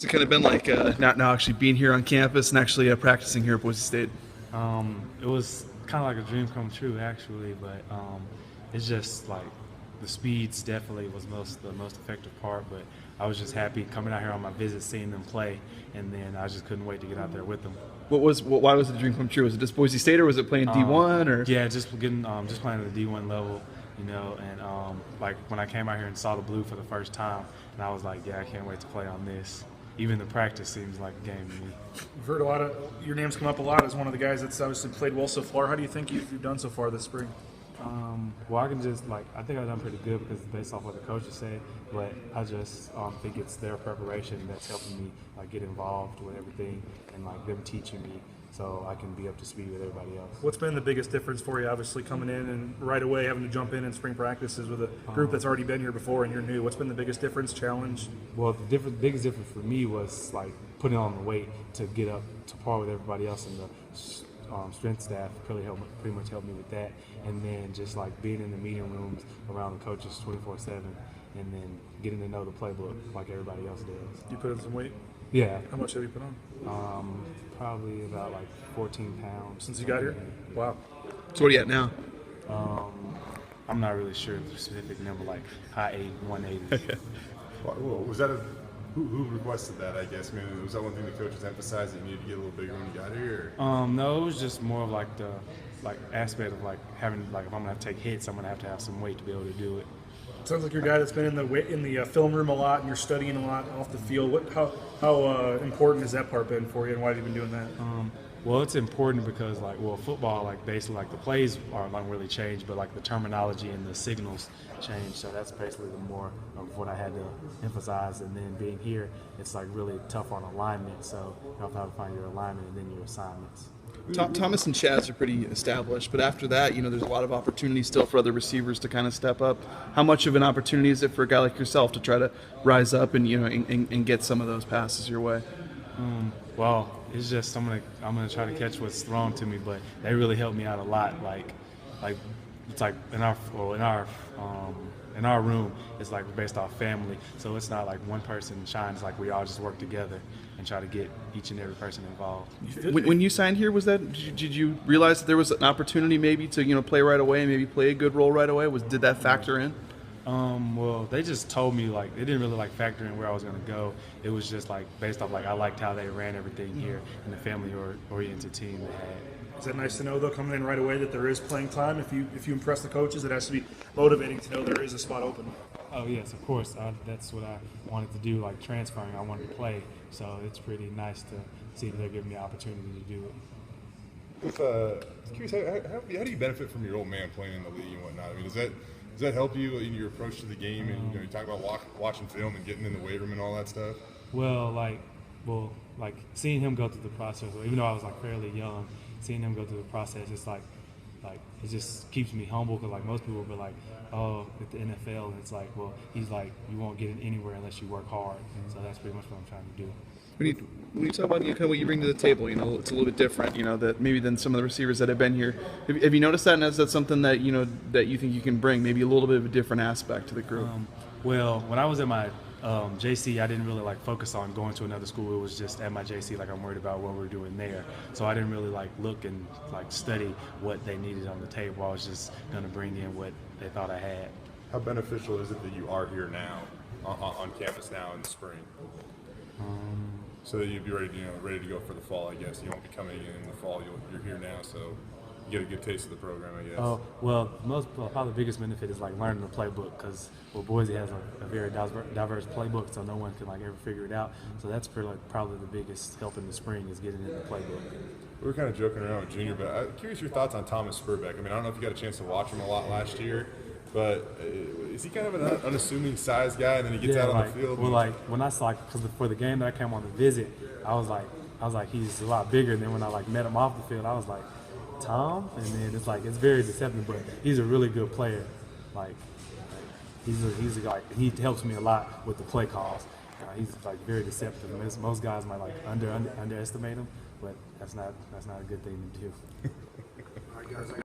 It's kind of been like now actually being here on campus and actually practicing here at Boise State. It was kind of like a dream come true, actually, but it's just like the speeds definitely was the most effective part. But I was just happy coming out here on my visit, seeing them play, and then I just couldn't wait to get out there with them. Why was it a dream come true? Was it just Boise State, or was it playing D1? Or Yeah, just getting just playing at the D1 level, and like when I came out here and saw the blue for the first time, and I was like, yeah, I can't wait to play on this. Even the practice seems like a game to me. We've heard a lot of your names come up a lot as one of the guys that's obviously played well so far. How do you think you've done so far this spring? Well, I can just I think I've done pretty good because based off what the coaches say, but I just think it's their preparation that's helping me get involved with everything and them teaching me so I can be up to speed with everybody else. What's been the biggest difference for you, obviously coming in and right away having to jump in spring practices with a group that's already been here before and you're new? What's been the biggest difference, challenge? Well, the biggest difference for me was putting on the weight to get up to par with everybody else in the strength staff pretty much helped me with that, and then just being in the meeting rooms around the coaches 24/7, and then getting to know the playbook like everybody else does. You put on some weight? Yeah. How much have you put on? Probably about 14 pounds. Since you got here? Wow. So what are you at now? I'm not really sure the specific number, high 180s. Well, was that who requested that? I guess. I mean, was that one thing the coaches emphasized that you needed to get a little bigger when you got here? No, it was just more of the aspect of having if I'm gonna have to take hits, I'm gonna have to have some weight to be able to do it. Sounds like you're a guy that's been in the film room a lot and you're studying a lot off the field. How important has that part been for you, and why have you been doing that? Well, it's important because football basically the plays aren't really changed, but the terminology and the signals change. So that's basically the more of what I had to emphasize. And then being here, it's really tough on alignment. So you have to find your alignment and then your assignments. Thomas and Chaz are pretty established, but after that, there's a lot of opportunity still for other receivers to kind of step up. How much of an opportunity is it for a guy like yourself to try to rise up and and get some of those passes your way? Well, it's just I'm gonna try to catch what's thrown to me, but they really helped me out a lot. It's in our room, it's based off family, so it's not one person shines. We all just work together and try to get each and every person involved. When you signed here, did you realize that there was an opportunity maybe to play right away and maybe play a good role right away? Did that factor in? Well, they just told me they didn't really factor in where I was gonna go. It was just based off I liked how they ran everything here and the family-oriented team they had. Is that nice to know, though, coming in right away, that there is playing time? If you impress the coaches, it has to be motivating to know there is a spot open. Oh yes, of course. That's what I wanted to do. Transferring, I wanted to play. So it's pretty nice to see that they're giving me the opportunity to do it. Curious, how do you benefit from your old man playing in the league and whatnot? I mean, does that help you in your approach to the game? And you talk about watching film and getting in the weight room and all that stuff. Well, seeing him go through the process, even though I was fairly young, seeing him go through the process, it's it just keeps me humble because most people will be oh, at the NFL, and it's well, he's you won't get it anywhere unless you work hard. So that's pretty much what I'm trying to do. When you talk about kind of what you bring to the table, it's a little bit different, that maybe than some of the receivers that have been here. Have you noticed that, and is that something that that you think you can bring, maybe a little bit of a different aspect to the group? Well, when I was at my JC, I didn't really focus on going to another school. It was just at my JC, I'm worried about what we're doing there. So I didn't really look and study what they needed on the table. I was just going to bring in what they thought I had. How beneficial is it that you are here now, on campus now in the spring? So that you'd be ready to go for the fall, I guess. You won't be coming in the fall. You're here now, so you get a good taste of the program, I guess. Oh, well, probably the biggest benefit is learning the playbook because Boise has a very diverse playbook, so no one can ever figure it out. So that's probably the biggest help in the spring is getting in the playbook. We were kind of joking around with Junior, but I'm curious your thoughts on Thomas Spurbeck. I mean, I don't know if you got a chance to watch him a lot last year, but is he kind of an unassuming size guy, and then he gets out on the field? Well, when I saw, because for the game that I came on the visit, I was like, he's a lot bigger. And then when I met him off the field, I was like, Tom? And then it's very deceptive, but he's a really good player. He helps me a lot with the play calls. He's very deceptive. Most guys might underestimate him, but that's not a good thing to do. All right, guys.